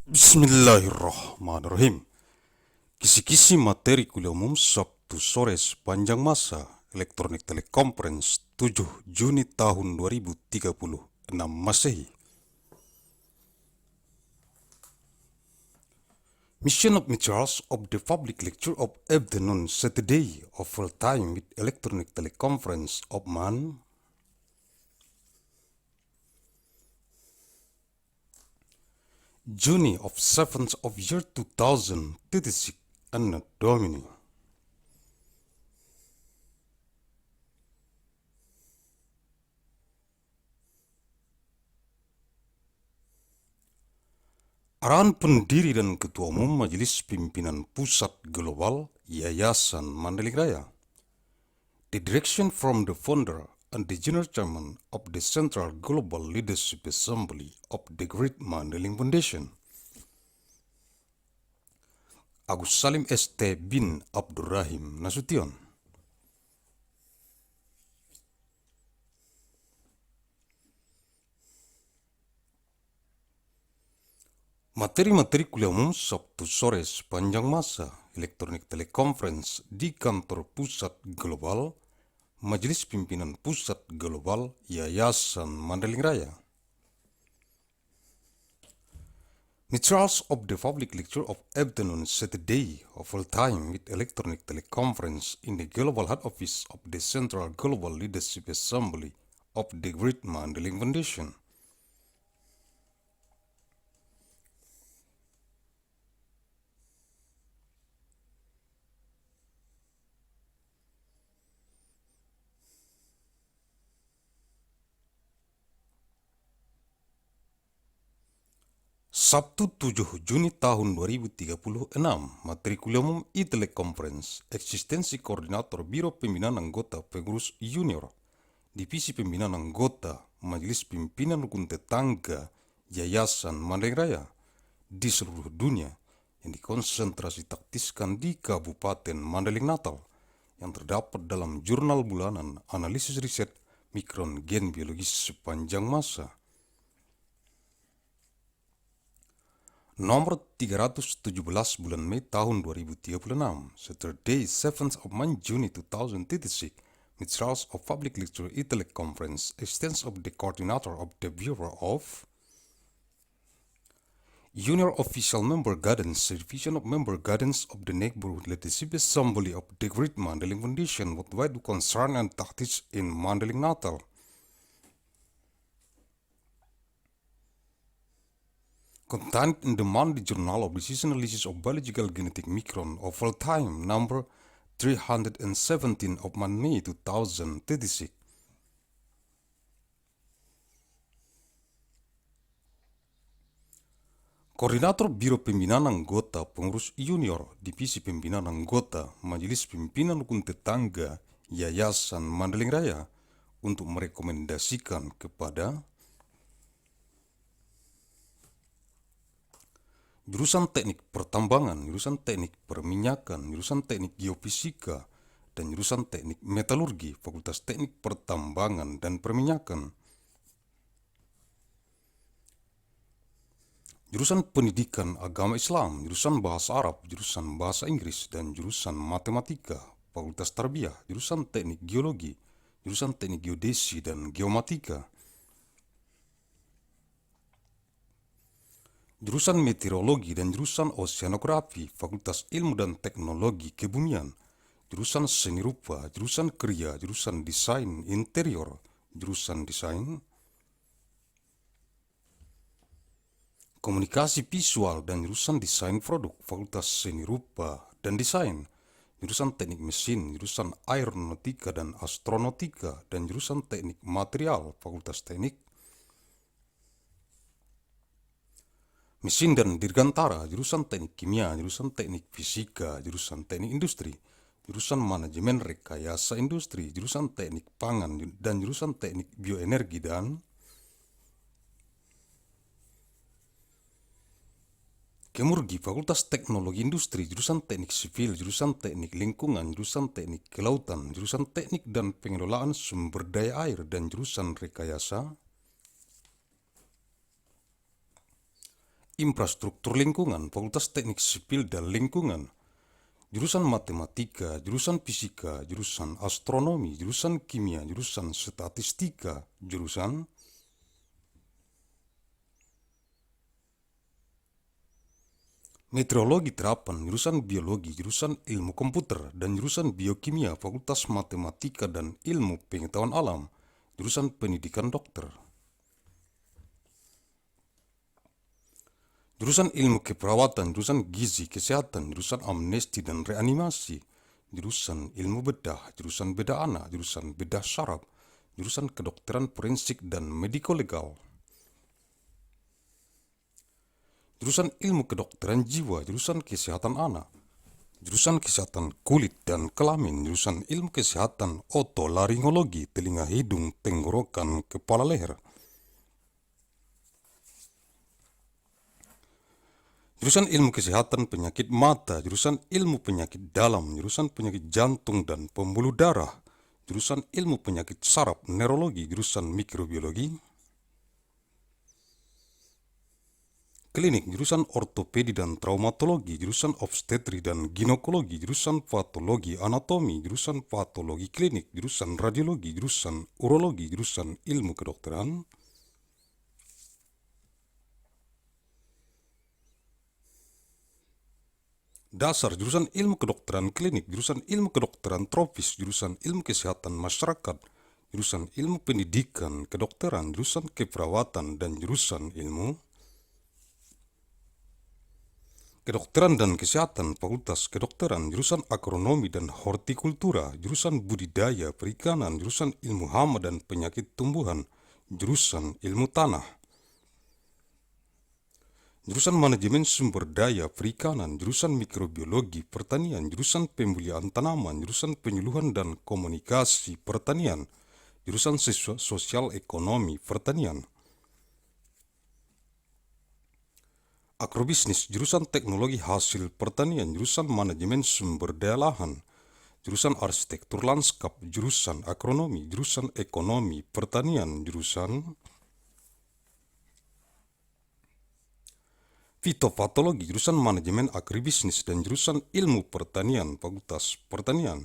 Bismillahirrahmanirrahim. Kisi-kisi materi kuliah umum Sabtu sore sepanjang masa elektronik teleconference 7 Juni tahun 2036 Masehi. Mission of materials of the public lecture of afternoon Saturday of full time with electronic teleconference of man Juni of 7th of year 2036 Anno Domini. Arahan Pendiri dan Ketua Umum Majelis Pimpinan Pusat Global Yayasan Mandailing Raya. The direction from the founder and the General Chairman of the Central Global Leadership Assembly of the Great Mandailing Foundation. Agussalim ST bin Abdur Rahim Nasution. Materi-materi kuliah umum Sabtu sore sepanjang masa elektronik teleconference di kantor Pusat Global Majelis Pimpinan Pusat Global Yayasan Mandailing Raya. Materials of the public lecture of afternoon Saturday of full time with electronic teleconference in the Global Head Office of the Central Global Leadership Assembly of the Great Mandailing Foundation. Sabtu 7 Juni tahun 2036, materi kuliah umum TELECONFERENCE, eksistensi koordinator Biro Pembinaan Anggota Pengurus Junior, Divisi Pembinaan Anggota Majelis Pimpinan Rukun Tetangga Yayasan Mandailing Raya di seluruh dunia yang dikonsentrasi taktiskan di Kabupaten Mandailing Natal yang terdapat dalam jurnal bulanan analisis riset mikron gen biologis sepanjang masa nomor 317 bulan Mei tahun 2036, Saturday 7th of May Juni 2036, materials of public lecture teleconference, extents of the coordinator of the Bureau of Junior Official Member Guidance, Division of Member Guidance of the Neighborhood Leadership Assembly of the Great Mandailing Foundation worldwide concern and tactics in Mandailing Natal. Contained in the Monday Journal of Disease Analysis of Biological Genetic Micron of all time number 317 of May 2036. Koordinator Biro Pembinaan Anggota Pengurus Junior Divisi Pembinaan Anggota Majelis Pimpinan Rukun Tetangga Yayasan Mandailing Raya untuk merekomendasikan kepada jurusan teknik pertambangan, jurusan teknik perminyakan, jurusan teknik geofisika, dan jurusan teknik metalurgi, Fakultas Teknik Pertambangan dan Perminyakan. Jurusan Pendidikan Agama Islam, jurusan Bahasa Arab, jurusan Bahasa Inggris, dan jurusan Matematika, Fakultas Tarbiyah, jurusan Teknik Geologi, jurusan Teknik Geodesi dan Geomatika. Jurusan Meteorologi dan jurusan Oceanografi, Fakultas Ilmu dan Teknologi Kebumian, jurusan Seni Rupa, jurusan Kriya, jurusan Desain Interior, jurusan Desain Komunikasi Visual dan jurusan Desain Produk, Fakultas Seni Rupa dan Desain, jurusan Teknik Mesin, jurusan Aeronautika dan Astronautika, dan jurusan Teknik Material, Fakultas Teknik Mesin dan Dirgantara, jurusan Teknik Kimia, jurusan Teknik Fisika, jurusan Teknik Industri, jurusan Manajemen Rekayasa Industri, jurusan Teknik Pangan, dan jurusan Teknik Bioenergi dan Kemurgi, Fakultas Teknologi Industri, jurusan Teknik Sipil, jurusan Teknik Lingkungan, jurusan Teknik Kelautan, jurusan Teknik dan Pengelolaan Sumber Daya Air, dan jurusan Rekayasa Infrastruktur Lingkungan, Fakultas Teknik Sipil dan Lingkungan, jurusan Matematika, jurusan Fisika, jurusan Astronomi, jurusan Kimia, jurusan Statistika, jurusan Meteorologi Terapan, jurusan Biologi, jurusan Ilmu Komputer, dan jurusan Biokimia, Fakultas Matematika dan Ilmu Pengetahuan Alam, jurusan Pendidikan Dokter. Jurusan Ilmu Keperawatan, jurusan Gizi Kesehatan, jurusan Amnesti dan Reanimasi, jurusan Ilmu Bedah, jurusan Bedah Anak, jurusan Bedah Syaraf, jurusan Kedokteran Forensik dan Mediko-Legal. Jurusan Ilmu Kedokteran Jiwa, jurusan Kesehatan Anak, jurusan Kesehatan Kulit dan Kelamin, jurusan Ilmu Kesehatan Otolaringologi, Telinga, Hidung, Tenggorokan, Kepala, Leher. Jurusan Ilmu Kesehatan Penyakit Mata, jurusan Ilmu Penyakit Dalam, jurusan Penyakit Jantung dan Pembuluh Darah, jurusan Ilmu Penyakit Saraf, Neurologi, jurusan Mikrobiologi. Klinik, jurusan Ortopedi dan Traumatologi, jurusan Obstetri dan Ginekologi, jurusan Patologi Anatomi, jurusan Patologi Klinik, jurusan Radiologi, jurusan Urologi, jurusan Ilmu Kedokteran. Dasar, jurusan Ilmu Kedokteran Klinik, jurusan Ilmu Kedokteran Tropis, jurusan Ilmu Kesehatan Masyarakat, jurusan Ilmu Pendidikan Kedokteran, jurusan Keperawatan, dan jurusan Ilmu Kedokteran dan Kesehatan, Fakultas Kedokteran, jurusan Agronomi dan Hortikultura, jurusan Budidaya Perikanan, jurusan Ilmu Hama dan Penyakit Tumbuhan, jurusan Ilmu Tanah, jurusan Manajemen Sumber Daya Perikanan, jurusan Mikrobiologi Pertanian, jurusan Pemulihan Tanaman, jurusan Penyuluhan dan Komunikasi Pertanian, jurusan Sosial Ekonomi Pertanian. Agrobisnis, jurusan Teknologi Hasil Pertanian, jurusan Manajemen Sumber Daya Lahan, jurusan Arsitektur Lanskap, jurusan Agronomi, jurusan Ekonomi Pertanian, jurusan Fitopatologi, jurusan Manajemen Agribisnis dan jurusan Ilmu Pertanian, Fakultas Pertanian,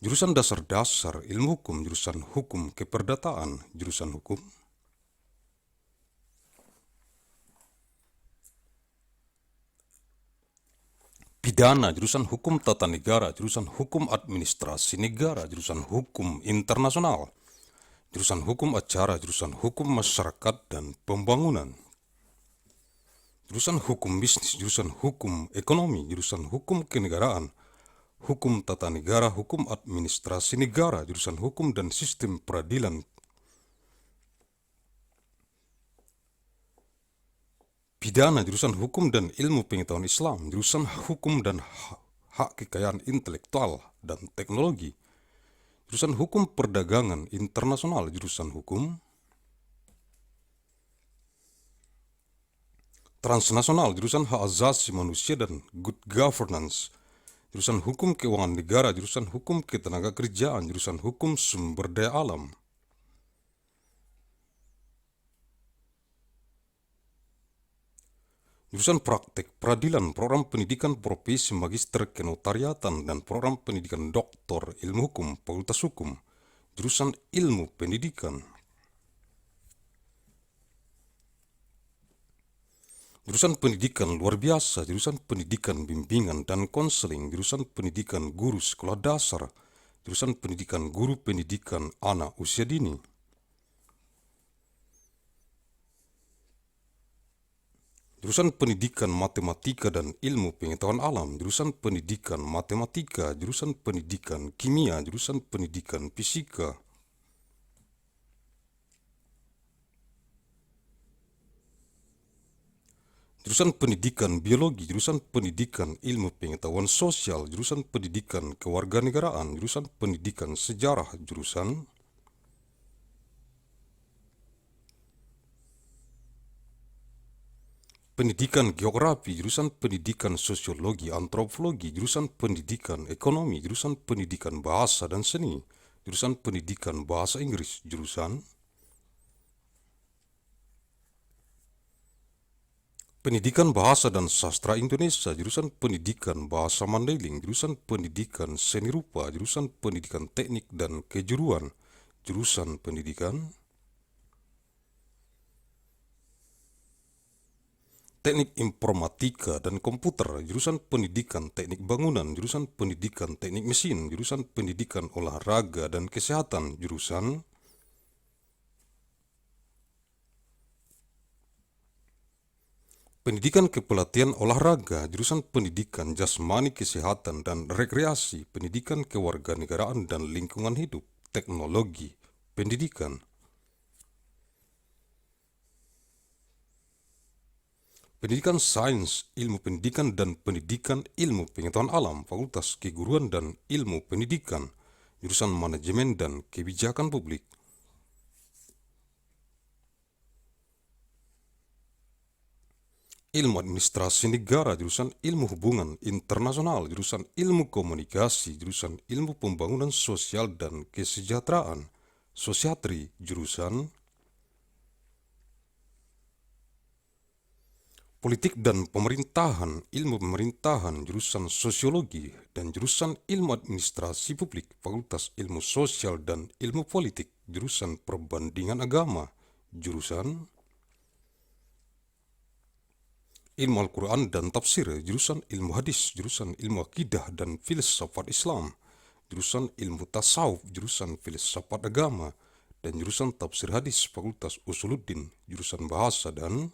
jurusan Dasar-Dasar Ilmu Hukum, jurusan Hukum Keperdataan, jurusan Hukum Pidana, jurusan Hukum Tata Negara, jurusan Hukum Administrasi Negara, jurusan Hukum Internasional, jurusan Hukum Acara, jurusan Hukum Masyarakat dan Pembangunan, jurusan Hukum Bisnis, jurusan Hukum Ekonomi, jurusan Hukum Kenegaraan, Hukum Tata Negara, Hukum Administrasi Negara, jurusan Hukum dan Sistem Peradilan Pidana, jurusan Hukum dan Ilmu Pengetahuan Islam, jurusan Hukum dan Hak Kekayaan Intelektual dan Teknologi, jurusan Hukum Perdagangan Internasional, jurusan Hukum Transnasional, jurusan Hak Asasi Manusia dan Good Governance, jurusan Hukum Keuangan Negara, jurusan Hukum Ketenagakerjaan, jurusan Hukum Sumber Daya Alam, jurusan Praktek Peradilan, Program Pendidikan Profesi Magister Kenotariatan dan Program Pendidikan Doktor Ilmu Hukum, Fakultas Hukum, jurusan Ilmu Pendidikan, jurusan Pendidikan Luar Biasa, jurusan Pendidikan Bimbingan dan Konseling, jurusan Pendidikan Guru Sekolah Dasar, jurusan Pendidikan Guru Pendidikan Anak Usia Dini, jurusan Pendidikan Matematika dan Ilmu Pengetahuan Alam, jurusan Pendidikan Matematika, jurusan Pendidikan Kimia, jurusan Pendidikan Fisika, jurusan Pendidikan Biologi, jurusan Pendidikan Ilmu Pengetahuan Sosial, jurusan Pendidikan Kewarganegaraan, jurusan Pendidikan Sejarah, jurusan Pendidikan Geografi, jurusan Pendidikan Sosiologi, Antropologi, jurusan Pendidikan Ekonomi, jurusan Pendidikan Bahasa dan Seni, jurusan Pendidikan Bahasa Inggris, jurusan Pendidikan Bahasa dan Sastra Indonesia, jurusan Pendidikan Bahasa Mandailing, jurusan Pendidikan Seni Rupa, jurusan Pendidikan Teknik dan Kejuruan, jurusan Pendidikan Teknik Informatika dan Komputer, jurusan Pendidikan Teknik Bangunan, jurusan Pendidikan Teknik Mesin, jurusan Pendidikan Olahraga dan Kesehatan, jurusan Pendidikan Kepelatihan Olahraga, jurusan Pendidikan Jasmani Kesehatan dan Rekreasi, Pendidikan Kewarganegaraan dan Lingkungan Hidup, Teknologi, Pendidikan. Pendidikan Sains, Ilmu Pendidikan dan Pendidikan Ilmu Pengetahuan Alam, Fakultas Keguruan dan Ilmu Pendidikan, jurusan Manajemen dan Kebijakan Publik. Ilmu Administrasi Negara, jurusan Ilmu Hubungan Internasional, jurusan Ilmu Komunikasi, jurusan Ilmu Pembangunan Sosial dan Kesejahteraan, Sosiatri, jurusan Politik dan Pemerintahan, Ilmu Pemerintahan, jurusan Sosiologi, dan jurusan Ilmu Administrasi Publik, Fakultas Ilmu Sosial dan Ilmu Politik, jurusan Perbandingan Agama, jurusan Ilmu Al-Quran dan Tafsir, jurusan Ilmu Hadis, jurusan Ilmu Akidah dan Filsafat Islam, jurusan Ilmu Tasawuf, jurusan Filsafat Agama, dan jurusan Tafsir Hadis, Fakultas Usuluddin, jurusan Bahasa dan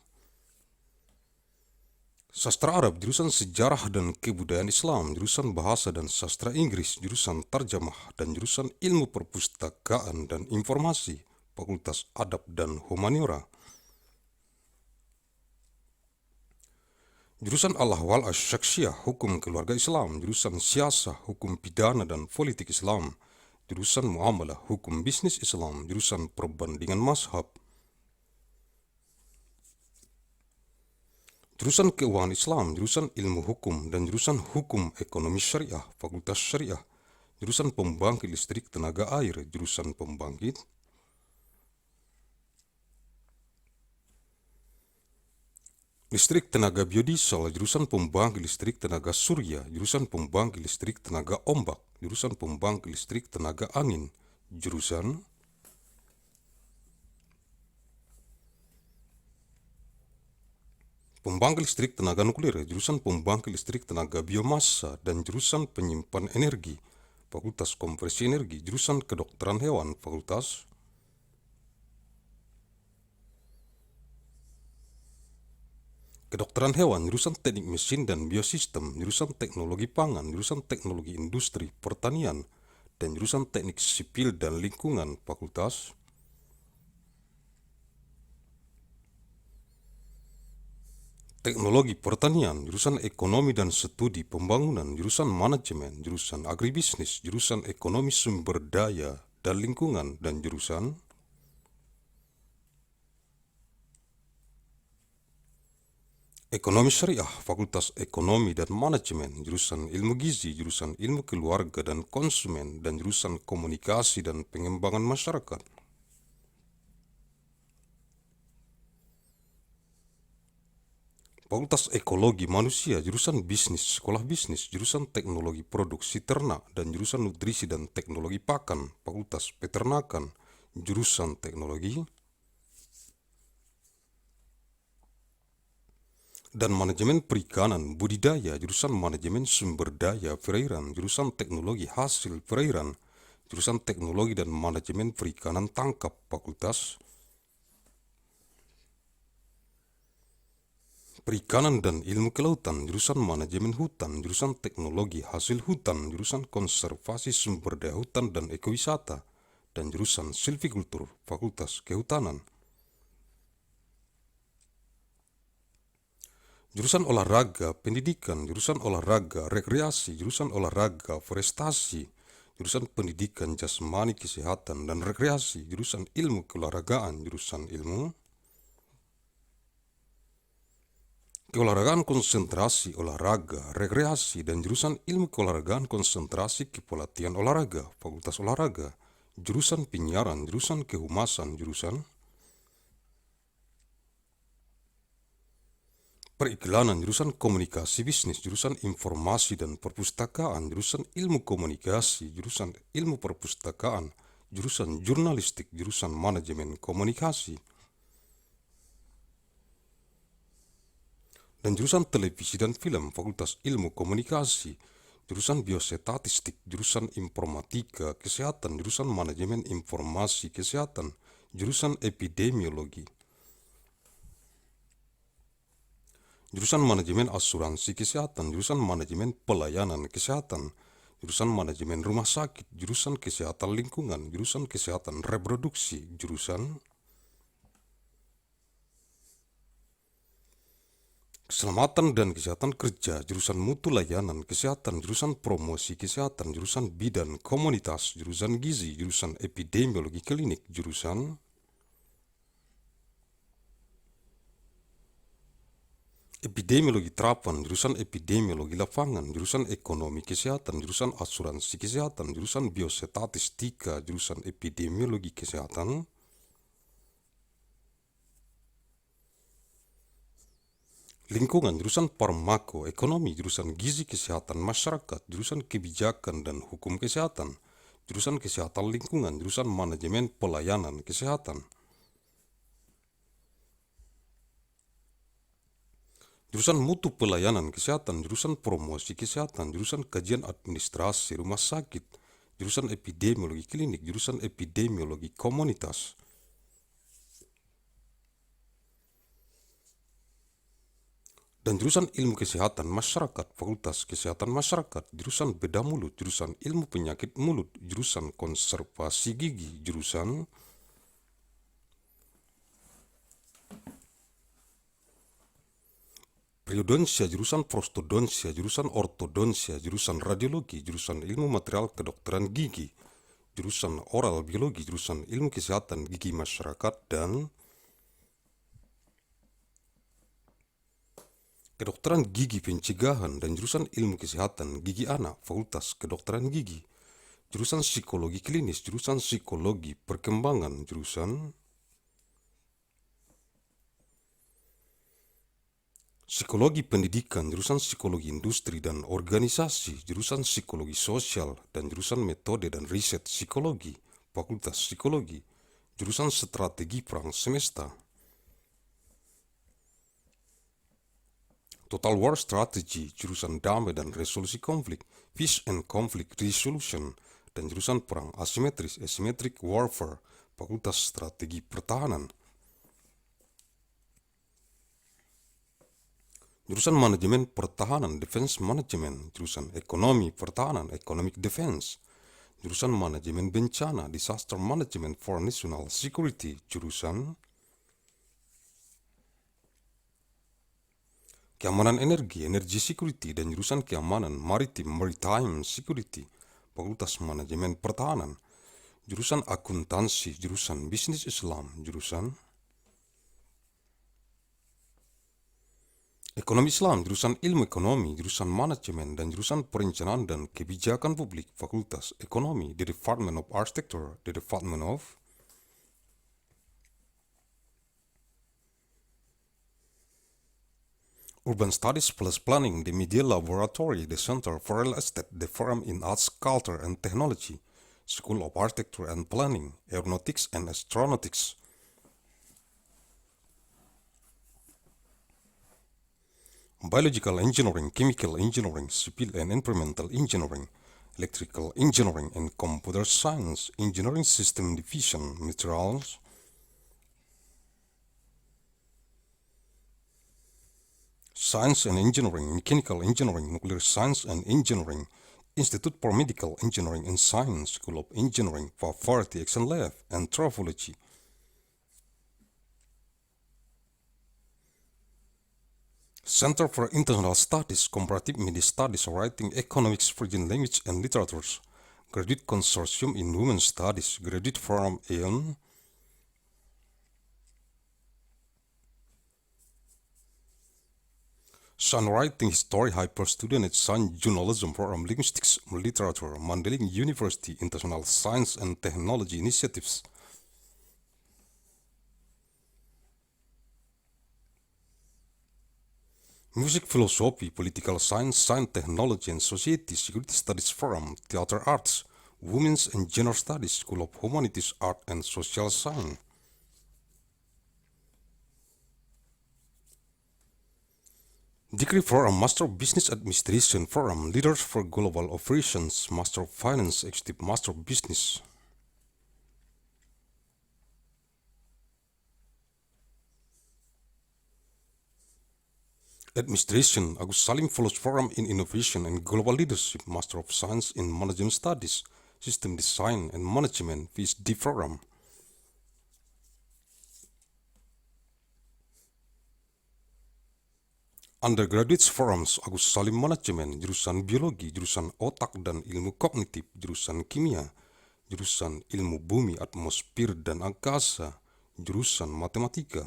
Sastra Arab, jurusan Sejarah dan Kebudayaan Islam, jurusan Bahasa dan Sastra Inggris, jurusan Tarjamah, dan jurusan Ilmu Perpustakaan dan Informasi, Fakultas Adab dan Humaniora. Jurusan Al-Ahwal Asy-Syakhsiyah, Hukum Keluarga Islam, jurusan Siasah, Hukum Pidana dan Politik Islam, jurusan Muamalah, Hukum Bisnis Islam, jurusan Perbandingan Mazhab, jurusan Keuangan Islam, jurusan Ilmu Hukum, dan jurusan Hukum Ekonomi Syariah, Fakultas Syariah, jurusan Pembangkit Listrik Tenaga Air, jurusan Pembangkit Listrik Tenaga Biodiesel, jurusan Pembangkit Listrik Tenaga Surya, jurusan Pembangkit Listrik Tenaga Ombak, jurusan Pembangkit Listrik Tenaga Angin, jurusan Pembangkit Listrik Tenaga Nuklir, jurusan Pembangkit Listrik Tenaga Biomasa, dan jurusan Penyimpan Energi, Fakultas Konversi Energi, jurusan Kedokteran Hewan, Fakultas Kedokteran Hewan, jurusan Teknik Mesin dan Biosistem, jurusan Teknologi Pangan, jurusan Teknologi Industri Pertanian, dan jurusan Teknik Sipil dan Lingkungan, Fakultas Teknologi Pertanian, jurusan Ekonomi dan Studi Pembangunan, jurusan Manajemen, jurusan Agribisnis, jurusan Ekonomi Sumber Daya dan Lingkungan, dan jurusan Ekonomi Syariah, Fakultas Ekonomi dan Manajemen, jurusan Ilmu Gizi, jurusan Ilmu Keluarga dan Konsumen, dan jurusan Komunikasi dan Pengembangan Masyarakat. Fakultas Ekologi Manusia, jurusan Bisnis, Sekolah Bisnis, jurusan Teknologi Produksi Ternak, dan jurusan Nutrisi dan Teknologi Pakan, Fakultas Peternakan, jurusan Teknologi dan Manajemen Perikanan Budidaya, jurusan Manajemen Sumber Daya Perairan, jurusan Teknologi Hasil Perairan, jurusan Teknologi dan Manajemen Perikanan Tangkap, Fakultas Perikanan dan Ilmu Kelautan, jurusan Manajemen Hutan, jurusan Teknologi Hasil Hutan, jurusan Konservasi Sumber Daya Hutan dan Ekowisata, dan jurusan Silvikultur, Fakultas Kehutanan. Jurusan Olahraga Pendidikan, jurusan Olahraga Rekreasi, jurusan Olahraga Forestasi, jurusan Pendidikan Jasmani Kesehatan dan Rekreasi, jurusan Ilmu Keolahragaan, jurusan Ilmu Keolahragaan Konsentrasi Olahraga Rekreasi, dan jurusan Ilmu Keolahragaan Konsentrasi Kepelatihan Olahraga, Fakultas Olahraga, jurusan Penyiaran, jurusan Kehumasan, jurusan Periklanan jurusan komunikasi bisnis, jurusan informasi dan perpustakaan, jurusan ilmu komunikasi, jurusan ilmu perpustakaan, jurusan jurnalistik, jurusan manajemen komunikasi, dan jurusan televisi dan film, Fakultas Ilmu Komunikasi, jurusan biostatistik, jurusan informatika kesehatan, jurusan manajemen informasi kesehatan, jurusan epidemiologi, jurusan manajemen asuransi kesehatan, jurusan manajemen pelayanan kesehatan, jurusan manajemen rumah sakit, jurusan kesehatan lingkungan, jurusan kesehatan reproduksi, jurusan keselamatan dan kesehatan kerja, jurusan mutu layanan kesehatan, jurusan promosi kesehatan, jurusan bidan komunitas, jurusan gizi, jurusan epidemiologi klinik, jurusan epidemiologi terapan, jurusan epidemiologi lapangan, jurusan ekonomi kesehatan, jurusan asuransi kesehatan, jurusan biostatistika, jurusan epidemiologi kesehatan, lingkungan, jurusan farmako ekonomi, jurusan gizi kesehatan masyarakat, jurusan kebijakan dan hukum kesehatan, jurusan kesehatan lingkungan, jurusan manajemen pelayanan kesehatan, jurusan mutu pelayanan kesehatan, jurusan promosi kesehatan, jurusan kajian administrasi rumah sakit, jurusan epidemiologi klinik, jurusan epidemiologi komunitas, dan jurusan ilmu kesehatan masyarakat, Fakultas Kesehatan Masyarakat, jurusan bedah mulut, jurusan ilmu penyakit mulut, jurusan konservasi gigi, jurusan periodonsia, jurusan prostodonsia, jurusan ortodonsia, jurusan radiologi, jurusan ilmu material kedokteran gigi, jurusan oral biologi, jurusan ilmu kesehatan gigi masyarakat, dan kedokteran gigi pencegahan, dan jurusan ilmu kesehatan gigi anak, Fakultas Kedokteran Gigi, jurusan psikologi klinis, jurusan psikologi perkembangan, jurusan psikologi pendidikan, jurusan psikologi industri dan organisasi, jurusan psikologi sosial, dan jurusan metode dan riset psikologi, Fakultas Psikologi, jurusan strategi perang semesta, Total War Strategy, jurusan damai dan resolusi konflik, Peace and Conflict Resolution, dan jurusan perang asimetris, Asymmetric Warfare, Fakultas Strategi Pertahanan, jurusan manajemen pertahanan, Defense Management, jurusan ekonomi pertahanan, Economic Defense, jurusan manajemen bencana, Disaster Management for National Security, jurusan keamanan energi, Energy Security, dan jurusan keamanan maritim, Maritime Security, Fakultas Manajemen Pertahanan, jurusan akuntansi, jurusan bisnis Islam, jurusan ekonomi Islam, jurusan ilmu ekonomi, jurusan manajemen, dan jurusan perencanaan dan kebijakan publik, Fakultas Ekonomi, the Department of Architecture, the Department of Urban Studies plus Planning, the Media Laboratory, the Center for Real Estate, the Forum in Arts, Culture and Technology, School of Architecture and Planning, Aeronautics and Astronautics, Biological Engineering, Chemical Engineering, Civil and Environmental Engineering, Electrical Engineering and Computer Science, Engineering System Division, Materials, Science and Engineering, Mechanical Engineering, Nuclear Science and Engineering, Institute for Medical Engineering and Science, School of Engineering, Faculty Action Lab, and Anthropology. Center for International Studies, Comparative Media Studies, Writing, Economics, Foreign Language and Literatures, Graduate Consortium in Women Studies, Graduate Forum in Science Writing, History, Hyper Student at Science Journalism, Program Linguistics, Literature, Mandailing University, International Science and Technology Initiatives. Music Philosophy, Political Science, Science Technology and Society, Security Studies Forum, Theater Arts, Women's and Gender Studies, School of Humanities, Art and Social Science. Degree Program, Master of Business Administration Program, Leaders for Global Operations, Master of Finance, Executive Master of Business. Administration, Agussalim Fellows Program in Innovation and Global Leadership, Master of Science in Management Studies, System Design and Management, PhD Program. Undergraduate Forums, Agussalim Manajemen, jurusan Biologi, jurusan Otak dan Ilmu Kognitif, jurusan Kimia, jurusan Ilmu Bumi, Atmosfer dan Angkasa, jurusan Matematika.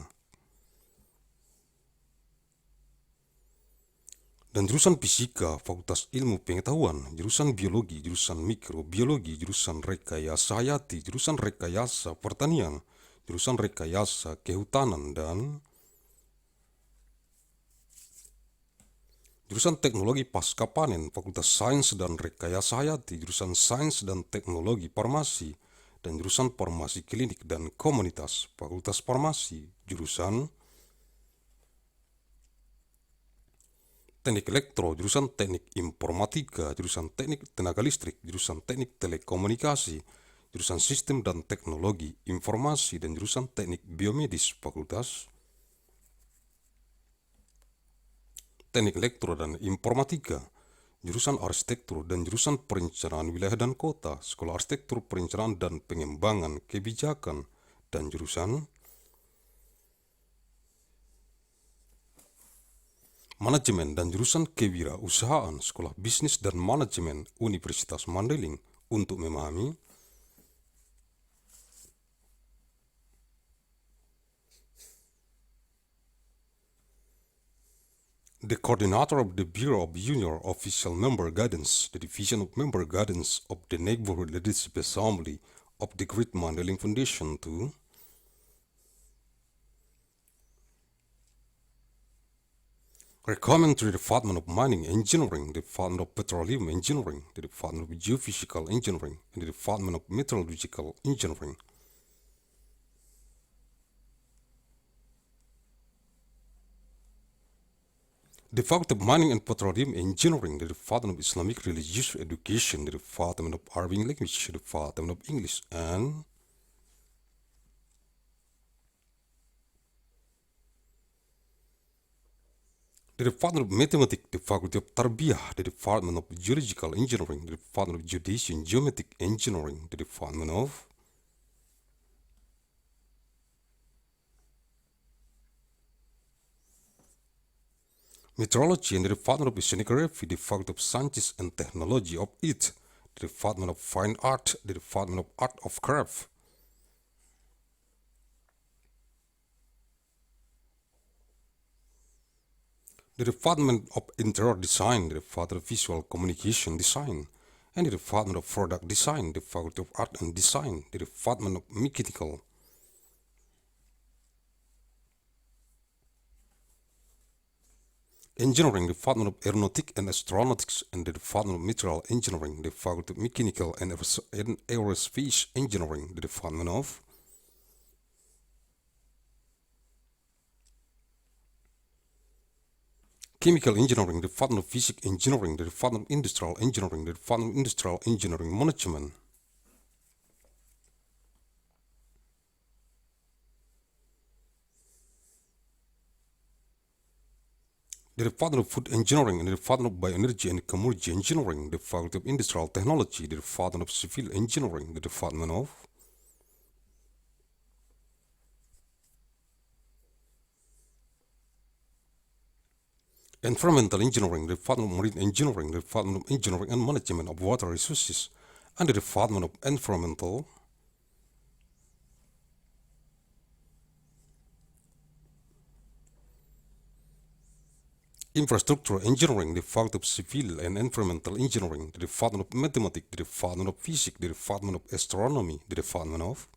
Dan jurusan Fisika, Fakultas Ilmu Pengetahuan, jurusan Biologi, jurusan Mikrobiologi, jurusan Rekayasa Hayati, jurusan Rekayasa Pertanian, jurusan Rekayasa Kehutanan, dan jurusan Teknologi Pasca Panen, Fakultas Sains dan Rekayasa Hayati, jurusan Sains dan Teknologi Farmasi, dan jurusan Farmasi Klinik dan Komunitas, Fakultas Farmasi, jurusan Teknik Elektro, jurusan Teknik Informatika, jurusan Teknik Tenaga Listrik, jurusan Teknik Telekomunikasi, jurusan Sistem dan Teknologi Informasi, dan jurusan Teknik Biomedis, Fakultas Teknik Elektro dan Informatika, jurusan Arsitektur dan jurusan Perencanaan Wilayah dan Kota, Sekolah Arsitektur Perencanaan dan Pengembangan Kebijakan, dan jurusan Manajemen dan jurusan Kewirausahaan, Sekolah Bisnis dan Manajemen Universitas Mandailing. Untuk memahami the coordinator of the Bureau of Junior Official Member Guidance, the Division of Member Guidance of the Neighborhood Leadership Assembly of the Great Mandailing Foundation to recommend to the Department of Mining Engineering, the Department of Petroleum Engineering, the Department of Geophysical Engineering, and the Department of Metallurgical Engineering. The Faculty of Mining and Petroleum Engineering, the Department of Islamic Religious Education, the Department of Arabic Language, the Department of English, and the Department of Mathematics, the Faculty of Tarbiyah, the Department of Geological Engineering, the Department of Geodesy and Geometric Engineering, the Department of Meteorology and the Department of Oceanography, the Faculty of Sciences and Technology of it, the Department of Fine Art, the Department of Art of Craft, the Department of Interior Design, the Department of Visual Communication Design, and the Department of Product Design, the Faculty of Art and Design, the Department of Mechanical Engineering, the Department of Aeronautics and Astronautics, and the Department of Material Engineering, the Faculty of Mechanical and Aerospace Engineering, the Department of Chemical Engineering, the Department of Physics Engineering, the Department of Industrial Engineering, the Department of Industrial Engineering Management, the Department of Food Engineering, and the Department of Bioenergy and Commodity Engineering, the Faculty of Industrial Technology, the Department of Civil Engineering, the Department of Environmental Engineering, the Department of Marine Engineering, the Department of Engineering and Management of Water Resources, and the Department of Environmental Infrastructure Engineering, the Faculty of Civil and Environmental Engineering, the Department of Mathematics, the Department of Physics, the Department of Astronomy, the Department of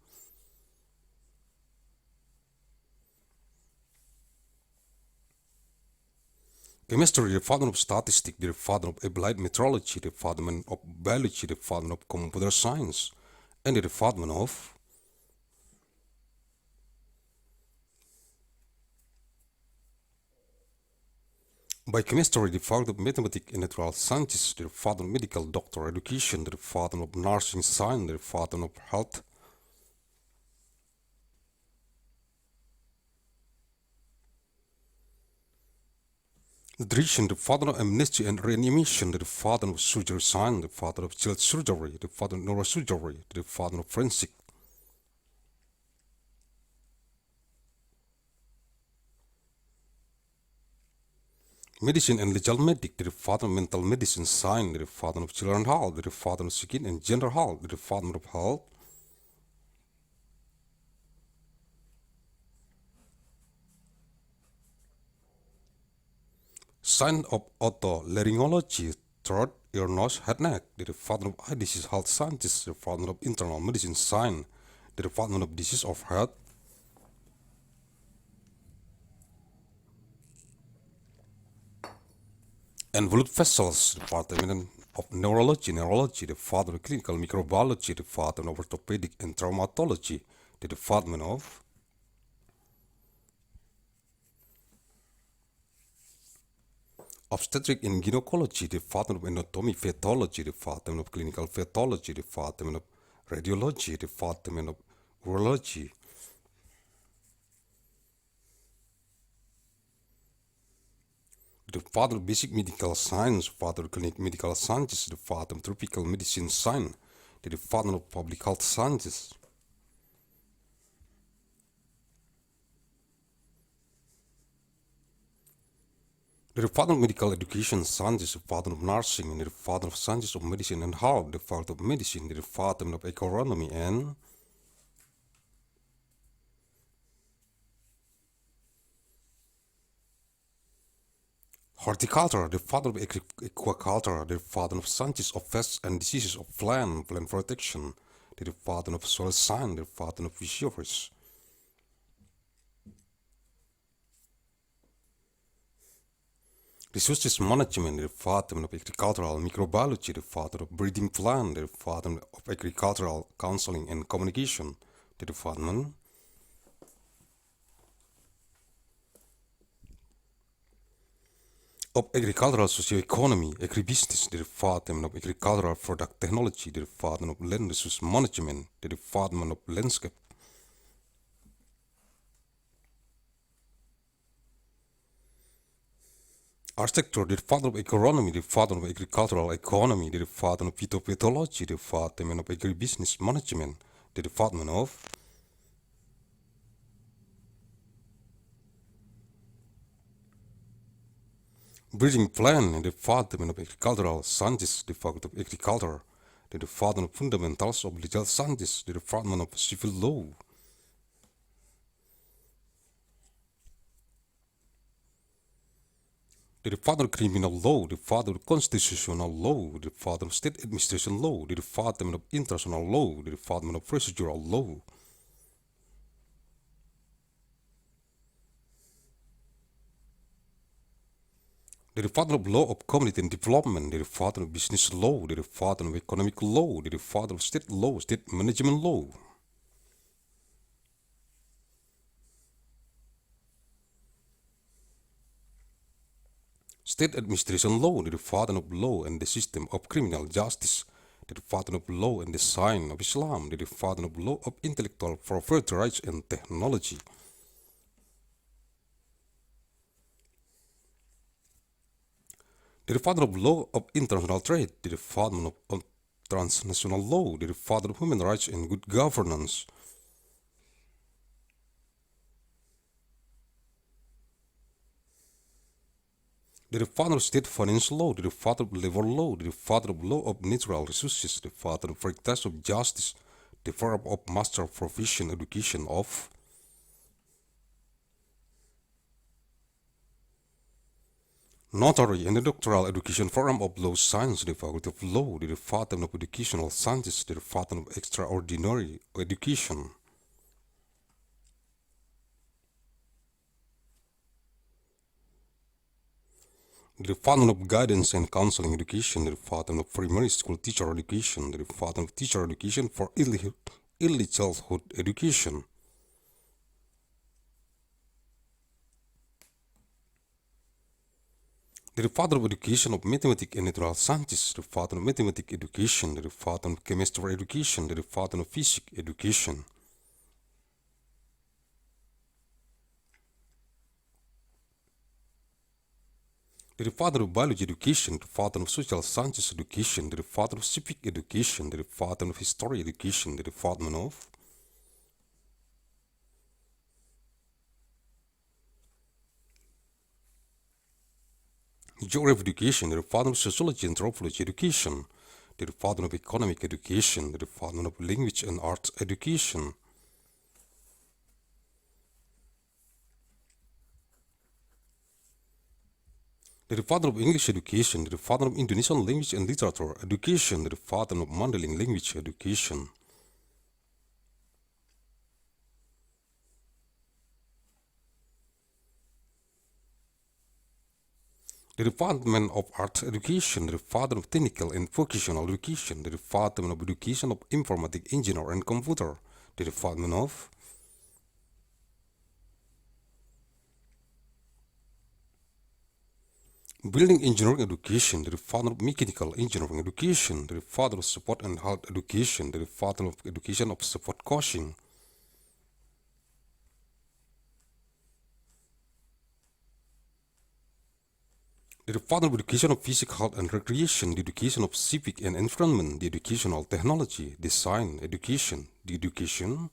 Chemistry, the Department of Statistics, the Department of Applied Meteorology, the Department of Biology, the Department of Computer Science, and the Department of Biochemistry, the Department of Mathematics and Natural Sciences, the Department of Medical Doctor Education, the Department of Nursing Science, the Department of Health, Nutrition, the Department of Amnesty and Reanimation, the Department of Surgery Science, the Department of Child Surgery, the Department of Neurosurgery, the Department of Forensic, Medicine and Legal Medic, the Department of Mental Medicine Science, the Department of Children's Health, the Department of Skin and Gender Health, the Department of Health, Science of Otolaryngology, Throat, Ear, Nose, Head, Neck, the Department of Eye Disease Health Sciences, the Department of Internal Medicine Science, the Department of Disease of Health, and Blood Vessels, the Department of Neurology, the Department of Clinical Microbiology, the Department of Orthopedic and Traumatology, the Department of Obstetric and Gynecology, the Department of Anatomy Pathology, the Department of Clinical Pathology, the Department of Radiology, the Department of Urology, the Department of Basic Medical Science, the Department of Clinic Medical Sciences, the Department of Tropical Medicine Science, the Department of Public Health Sciences, the Department of Medical Education Sciences, the Department of Nursing, and the Department of Sciences of Medicine and Health, the Department of Medicine, the Department of Agronomy and Horticulture, the Department of Aquaculture, the Department of Sciences of Pests and Diseases of Plant Protection, the Department of Soil Science, the Department of Fisheries, Resources Management, the Department of Agricultural Microbiology, the Department of Breeding Plant, the Department of Agricultural Counseling and Communication, the Department of Agricultural Socioeconomy, Agribusiness, the Department of Agricultural Product Technology, the Department of Land Resource Management, the Department of Landscape, Architecture, the Department of Agronomy, the Department of Agricultural Economy, the Department of Phytopathology, the Department of Agribusiness Management, the Department of Breeding Plant, the Department of Agricultural Sciences, the Department of Agriculture, the Department of Fundamentals of Legal Sciences, the Department of Civil Law, the Department of Criminal Law, the Department of Constitutional Law, the Department of State Administration Law, the Department of International Law, the Department of Procedural Law, the Department of Law of Community and Development, the Department of Business Law, the Department of Economic Law, the Department of State Law, State Management Law, State Administration Law, the Department of Law and the System of Criminal Justice, the Department of Law and the Sign of Islam, the Department of Law of Intellectual Property Rights and Technology, the Department of Law of International Trade, the Department of Transnational Law, the Department of Human Rights and Good Governance, the Department of State Finance Law, the Department of Labor Law, the Department of Law of Natural Resources, the Department of Veritas of Justice, the Department of Master Profession Education of Notary and the Doctoral Education Forum of Law Science, the Faculty of Law, the Department of Educational Sciences, the Department of Extraordinary Education, the Department of Guidance and Counseling Education, the Department of Primary School Teacher Education, the Department of Teacher Education for Early Childhood Education. The Department of Education of Mathematics and Natural Sciences, the Department of Mathematics Education, the Department of Chemistry Education, the Department of Physics Education. The Department of Biology Education, the Department of Social Sciences Education, the Department of Civic Education, the Department of History Education, the Department of Geography Education, the Department of Sociology and Anthropology Education, the Department of Economic Education, the Department of Language and Arts Education. The Department of English Education, the Department of Indonesian Language and Literature Education, the Department of Mandailing Language Education. The Department of Arts Education, the Department of Technical and Vocational Education, the Department of Education of Informatic Engineer and Computer, the Department of Building Engineering Education, the Department of Mechanical Engineering Education, the Department of Sport and Health Education, the Department of Education of Sport Coaching. The Department of Education of Physical Health and Recreation, the Education of Civic and Environment, the Educational Technology, Design, Education, the Education.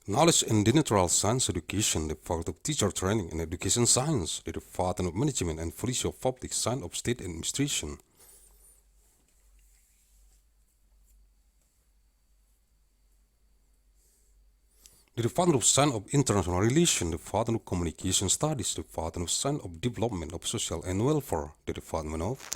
Knowledge and the Natural Science Education, the Department of Teacher Training and Education Science, the Department of Management and Policy of Public Science of State Administration. The Department of Science of International Relations, the Department of Communication Studies, the Department of Science of Development of Social and Welfare, the Department of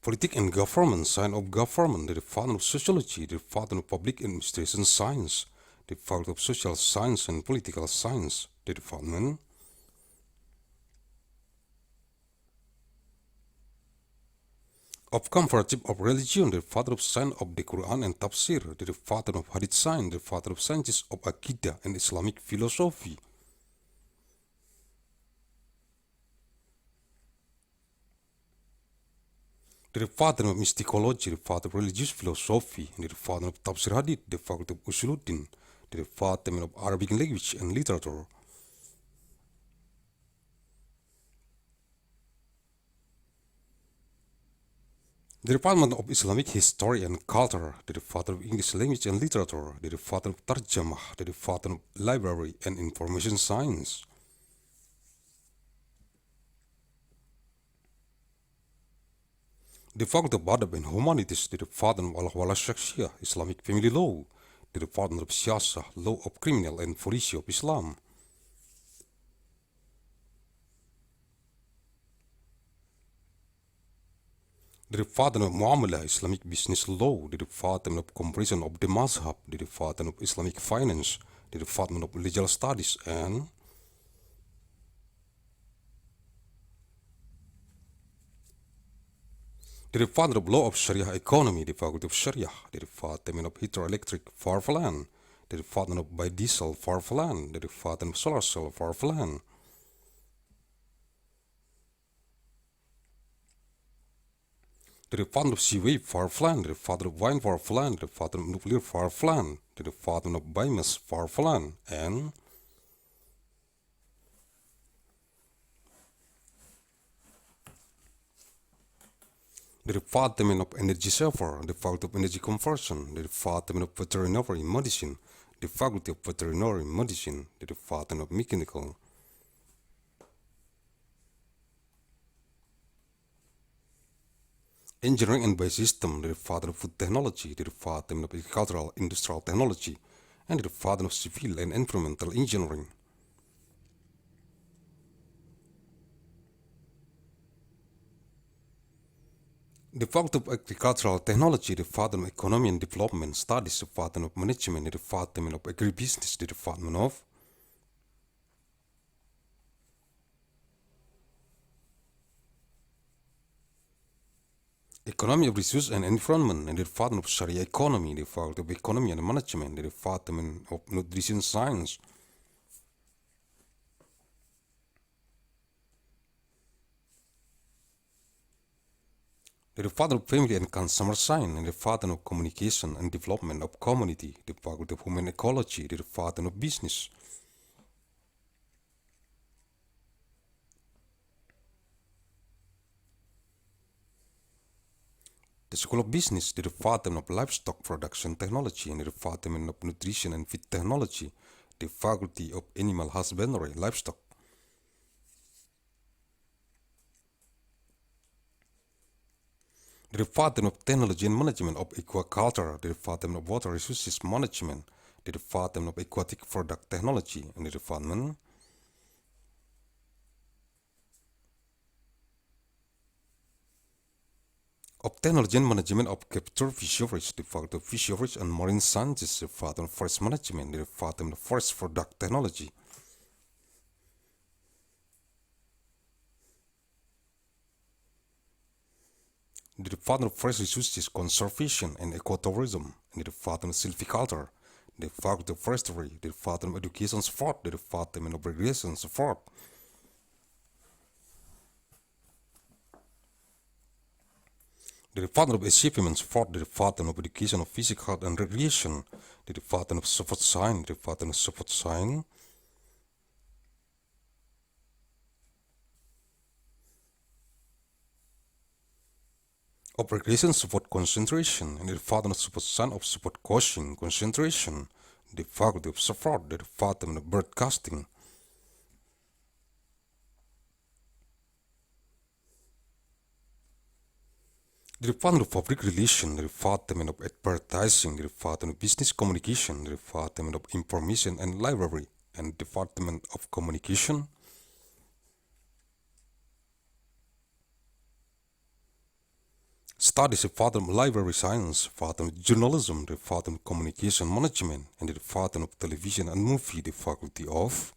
Politics and Government, Science of Government, the Department of Sociology, the Department of Public Administration Science, the Department of Social Science and Political Science, the Department of Comparative of Religion, the Department of Science of the Quran and Tafsir, the Department of Hadith Science, the Department of Sciences of Aqidah and Islamic Philosophy. The Department of Mysticology, the Department of Religious Philosophy, the Department of Tafsir Hadith, the Faculty of Usuluddin, the Department of Arabic Language and Literature. The Department of Islamic History and Culture, the Department of English Language and Literature, the Department of Tarjamah, the Department of Library and Information Science. The Faculty of Adab and Humanities, the Department of Al-Hawala Shakhsiyah, Islamic Family Law, the Department of Siyasah, Law of Criminal and Policy of Islam. The Department of Muamalah, Islamic Business Law, the Department of Comparison of the Mazhab, the Department of Islamic Finance, the Department of Legal Studies, and the Department of Law of Sharia Economy, the Faculty of Sharia, the Department of Hydroelectric Power Plant, the Department of Biodiesel Power Plant, the Department of Solar Cell Power Plant. The Department of Seawave Power Plant, the Department of Wind Power Plant, the Department of Nuclear Power Plant, the Department of Biomass Power Plant, and the Department of Energy Saver, the Faculty of Energy Conversion, the Department of Veterinary Medicine, the Faculty of Veterinary Medicine, the Department of Mechanical Engineering and Biosystem, the Department of Food Technology, the Department of Agricultural Industrial Technology, and the Department of Civil and Environmental Engineering. The Department of Agricultural Technology, the Department of Economy and Development Studies, the Department of Management, the Department of Agribusiness, the Department of Economy of Resource and Environment, and the Department of Sharia Economy, the Department of Economy and Management, the Department of Nutrition Science, the Department of Family and Consumer Science, and the Department of Communication and Development of Community, the Department of Human Ecology, the Department of Business, the School of Business, the Department of Livestock Production Technology, and the Department of Nutrition and Feed Technology, the Faculty of Animal Husbandry, Livestock, the Department of Technology and Management of Aquaculture, the Department of Water Resources Management, the Department of Aquatic Product Technology, and the Department of Technology and Management of Capture Fisheries, the Department of Fisheries and Marine Sciences, the Department of Forest Management, the Department of Forest Product Technology, the Department of Forest Resources Conservation and Ecotourism, and the Department of Silviculture, the Faculty of Forestry, the Department of Education Support, the Department of Recreation Support, the Department of Achievement Support, the Department of Education of Physical Health and Recreation, the Department of Support Science, the Department of Support Science, of Recreation Support Concentration, and the Department of Support Science of Support Coaching Concentration, the Faculty of Support, the Department of Broadcasting, the Department of Public Relations, the Department of Advertising, the Department of Business Communication, the Department of Information and Library, and the Department of Communication, Studies, the Department of Library Science, the Department of Journalism, the Department of Communication Management, and the Department of Television and Movie, the Faculty of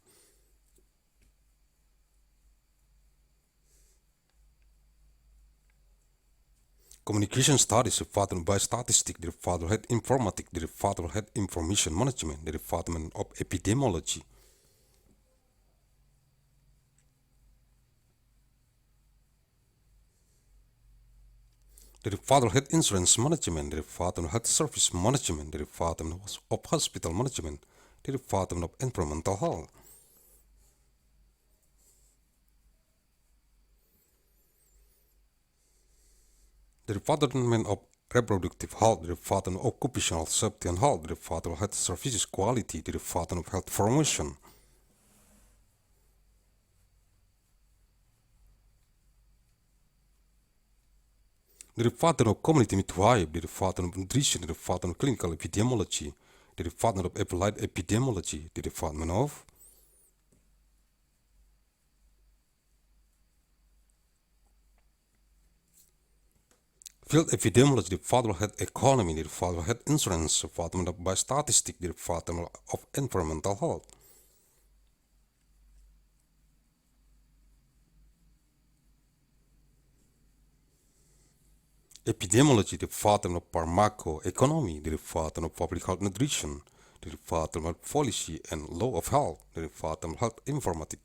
Communication Studies, the Department of Biostatistics, the Department of Health Informatics, the Department of Health Information Management, the Department of Epidemiology, the Department of Health Insurance Management, the Department of Health Service Management, the Department of Hospital Management, the Department of Environmental Health, the Department of Reproductive Health, the Department of Occupational Safety and Health, the Department of Health Services Quality, the Department of Health Promotion, the Department of Community Midwife, the Department of Nutrition, the Department of Clinical Epidemiology, the Department of Applied Epidemiology, the Department of Field Epidemiology, the Department of Health Economy, the Department of Health Insurance, the Department of Biostatistics, the Department of Environmental Health, Epidemiology, the Department of Pharmacoeconomy, the Department of Public Health Nutrition, the Department of Policy and Law of Health, the Department of Health Informatics,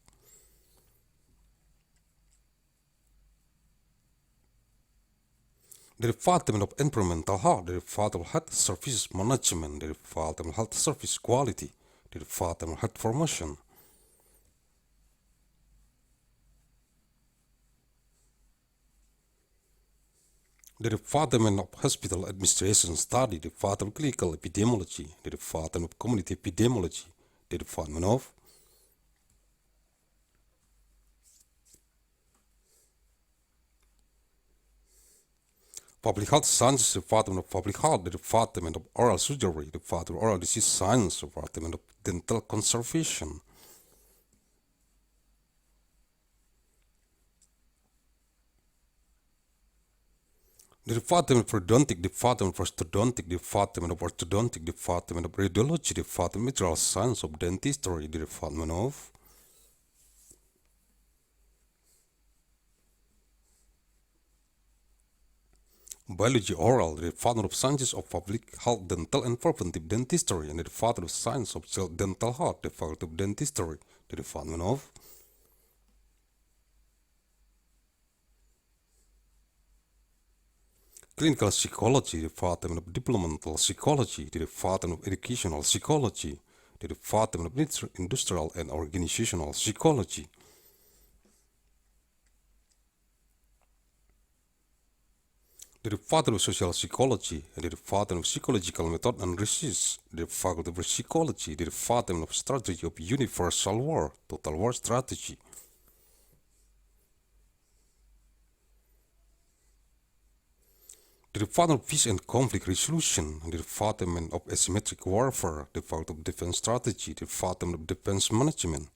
the Department of Environmental Health, the Department of Health Services Management, the Department of Health Service Quality, the Department of Health Promotion, the Department of Hospital Administration Study, the Department of Clinical Epidemiology, the Department of Community Epidemiology, the Department of Public Health Sciences, the Department of Public Health, the Department of Oral Surgery, the Department of Oral Disease Science, the Department of Dental Conservation, The Department of Periodontic, Department of Orthodontic, Department of Orthodontic, Department of Radiology, Department of Material Science of Dentistry, the Department of Biology Oral, the Department of Sciences of Public Health, Dental and Preventive Dentistry, and the Department of Science of Child Dental Health, the Faculty of Dentistry, the Department of Clinical Psychology, the Department of Developmental Psychology, the Department of Educational Psychology, the Department of Industrial and Organizational Psychology, the Department of Social Psychology, and the Department of Psychological Method and Research, the Faculty of Psychology, the Department of Strategy of Universal War, Total War Strategy, the Department of Peace and Conflict Resolution, the Department of Asymmetric Warfare, the Faculty of Defense Strategy, the Department of Defense Management,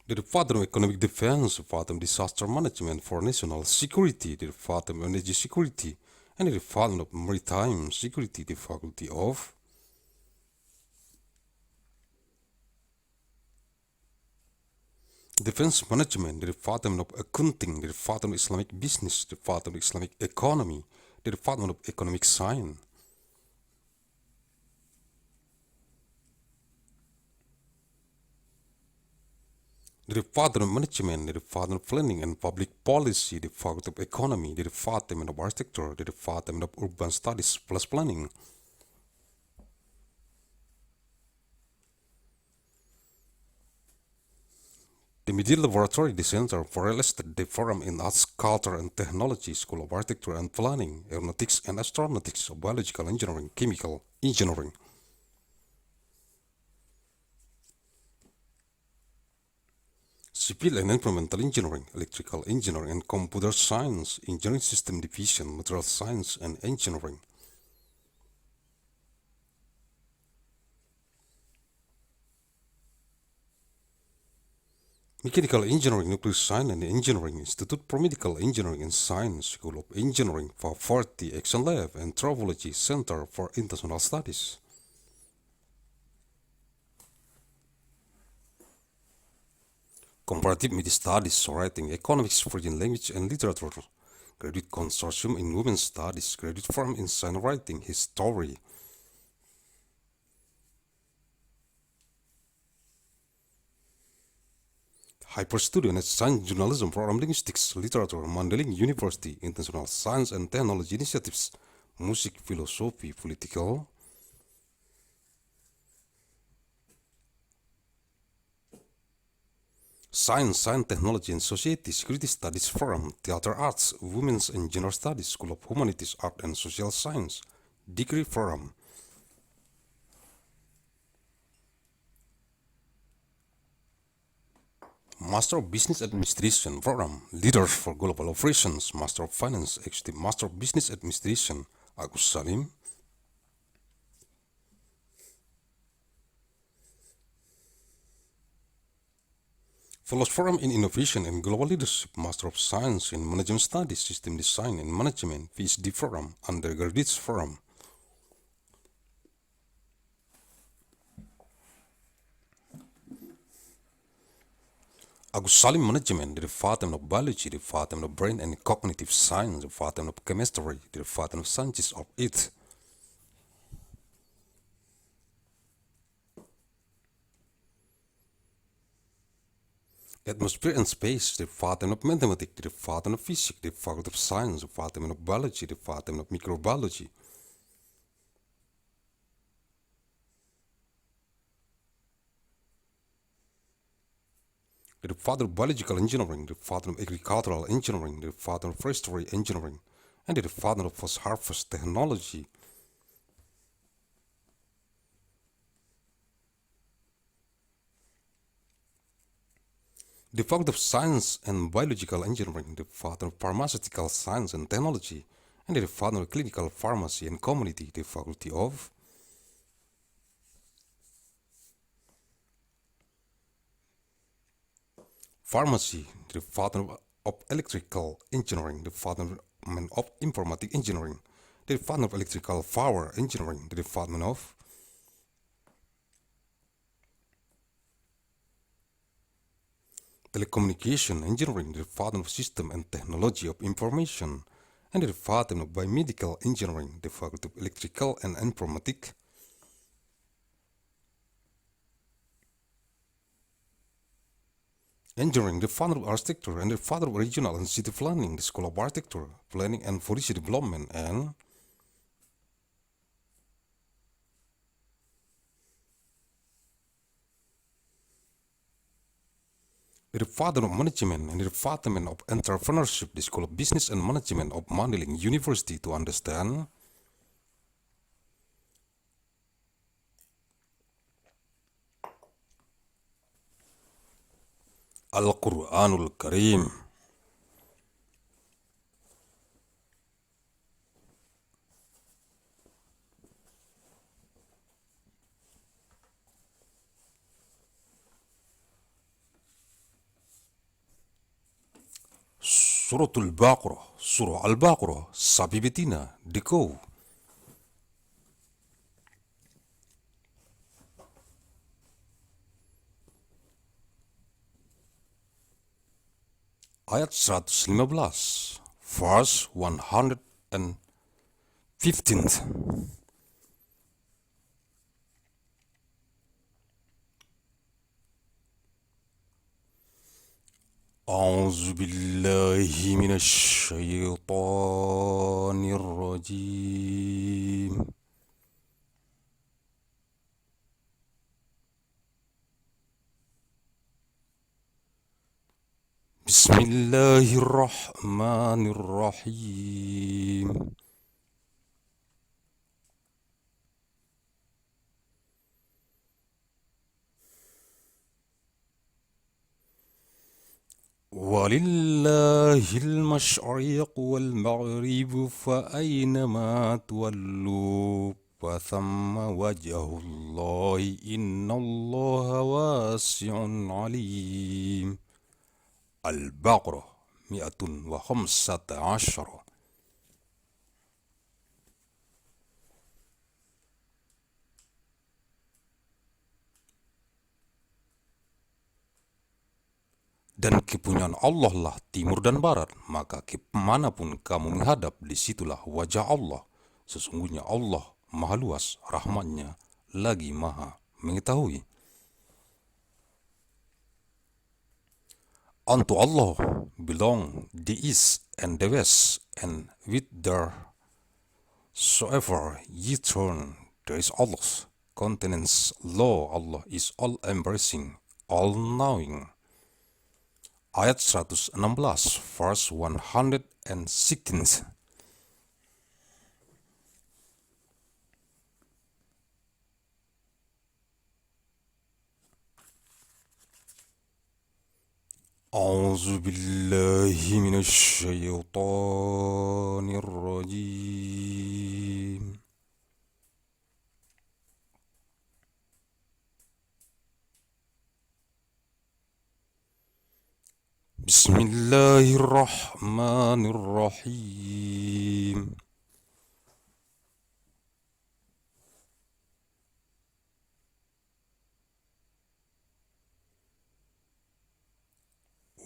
the Department of Economic Defense, the Department of Disaster Management for National Security, the Department of Energy Security, and the Department of Maritime Security, the Faculty of Defense Management, the Department of Accounting, the Department of Islamic Business, the Department of Islamic Economy, the Department of Economic Science, the Department of Management, the Department of Planning and Public Policy, the Faculty of Economy, the Department of Architecture, the Department of Urban Studies plus Planning, the Media Laboratory, the Center for Real Estate, the Forum in Arts, Culture and Technology, School of Architecture and Planning, Aeronautics and Astronautics, Biological Engineering, Chemical Engineering, Civil and Environmental Engineering, Electrical Engineering and Computer Science, Engineering System Division, Material Science and Engineering, Mechanical Engineering, Nuclear Science and Engineering, Institute for Medical Engineering and Science, School of Engineering, Faculty Action Lab and Tribology, Center for International Studies, Comparative Media Studies, Writing, Economics, Foreign Language and Literature, Graduate Consortium in Women's Studies, Graduate Program in Science Writing, History, Hyper Studio and Science Journalism Program Linguistics, Literature, Mandailing University, International Science and Technology Initiatives, Music, Philosophy, Political, Science, Technology and Society, Security Studies Forum, Theater Arts, Women's and Gender Studies, School of Humanities, Art and Social Science, Degree Forum, Master of Business Administration Program, Leaders for Global Operations, Master of Finance, Executive Master of Business Administration, Agussalim, Fellows Forum in Innovation and Global Leadership, Master of Science in Management Studies, System Design and Management, PhD Forum, Undergraduates Forum, Agussalim Management, the Department of Biology, the Department of Brain and Cognitive Science, the Department of Chemistry, the Department of Sciences of It, Atmosphere and Space, the Department of Mathematics, the Department of Physics, the Faculty of Science, the Department of Biology, the Department of Microbiology, the Department of Biological Engineering, the Department of Agricultural Engineering, the Department of Forestry Engineering, and the Department of Post-Harvest Technology, the Faculty of Science and Biological Engineering, the Department of Pharmaceutical Science and Technology, and the Department of Clinical Pharmacy and Community, the Faculty of Pharmacy, the Department of Electrical Engineering, the Department of Informatic Engineering, the Department of Electrical Power Engineering, the Department of Telecommunication Engineering, the Department of System and Technology of Information, and the Department of Biomedical Engineering, the Faculty of Electrical and Informatic Engineering, the Department of Architecture, and the Department of Regional and City Planning, the School of Architecture, Planning and Policy Development, and the Department of Management and the Department of Entrepreneurship, the School of Business and Management of Mandailing University to understand Al-Quranul Karim. Suratul Baqarah, Surah Al-Baqarah, sapi betina, deko. Ayat 115, verse 115. أعوذ بالله من الشيطان الرجيم بسم الله الرحمن الرحيم ولله المشرق والمغرب فأينما تولوا فثم وجه الله إن الله واسع عليم. Al-Baqarah 115. Dan kepunyaan Allah lah timur dan barat, maka kemanapun kamu menghadap, disitulah wajah Allah. Sesungguhnya Allah maha luas rahmatnya, lagi maha mengetahui. Unto Allah belong the east and the west, and whithersoever ye turn, there is Allah's countenance. Lo, Allah is all-embracing, all-knowing. Ayat 116, verse 116. أعوذ بالله من الشيطان الرجيم بسم الله الرحمن الرحيم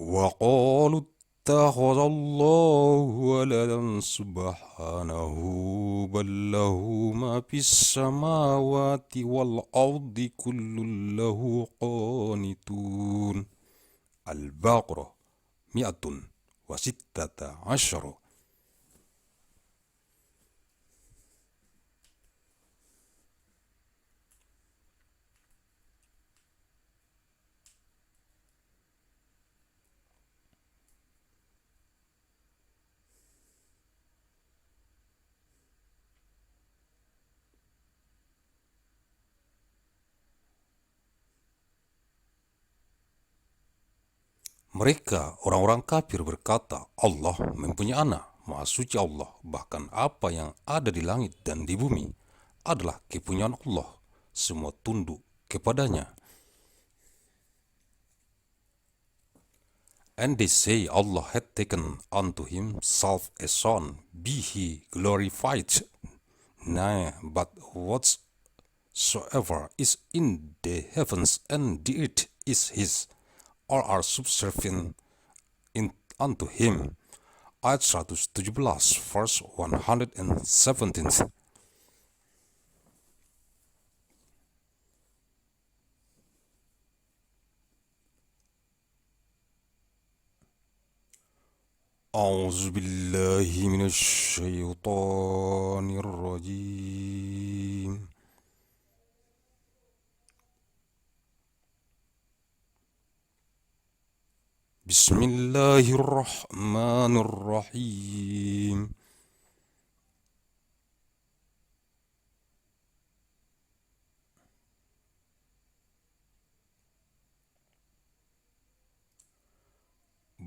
وقالوا اتخذ الله ولدا سبحانه بل له ما في السماوات والأرض كل له قانتون. Al-Baqarah 116. Mereka, orang-orang kafir, berkata, Allah mempunyai anak. Maha suci Allah, bahkan apa yang ada di langit dan di bumi adalah kepunyaan Allah. Semua tunduk kepadanya. And they say Allah had taken unto himself a son, be he glorified. Nay, but whatsoever is in the heavens and the earth is his, all are subservient unto him. Ayat 117, verse 117. أعوذ بالله من الشيطان الرجيم. بسم الله الرحمن الرحيم.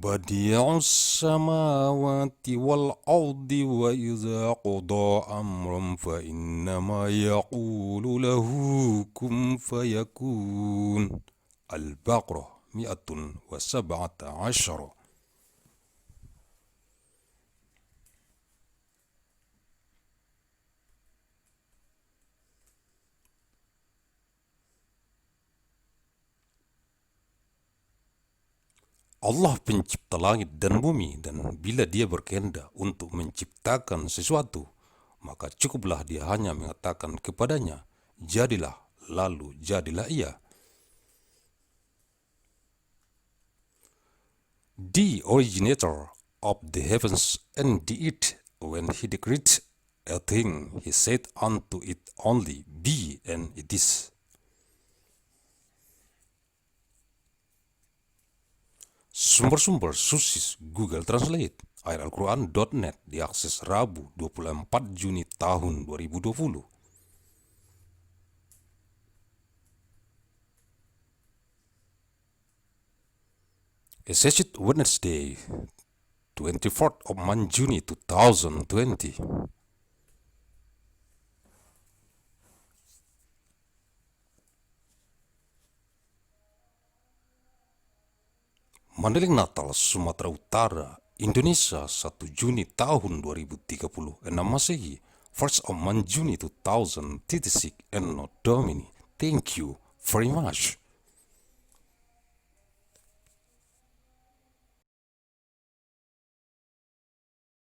بديع السماوات والأرض وإذا قضى أمرا فإنما يقول له كن فيكون. البقرة 117. Allah pencipta langit dan bumi, dan bila dia berkehendak untuk menciptakan sesuatu, maka cukuplah dia hanya mengatakan kepadanya, jadilah, lalu jadilah ia. The originator of the heavens and the earth, when he decreed a thing, he said unto it only, be, and it is. Sumber-sumber sukses Google Translate. Ayat-Alquran.net diakses Rabu 24 Juni tahun 2020. Exercise Wednesday 24th of Juni 2020. Mandailing Natal, Sumatera Utara, Indonesia, 1 Juni tahun 2036 Masehi, 1st of Juni 2036 ANNO, DOMINI. Thank you very much.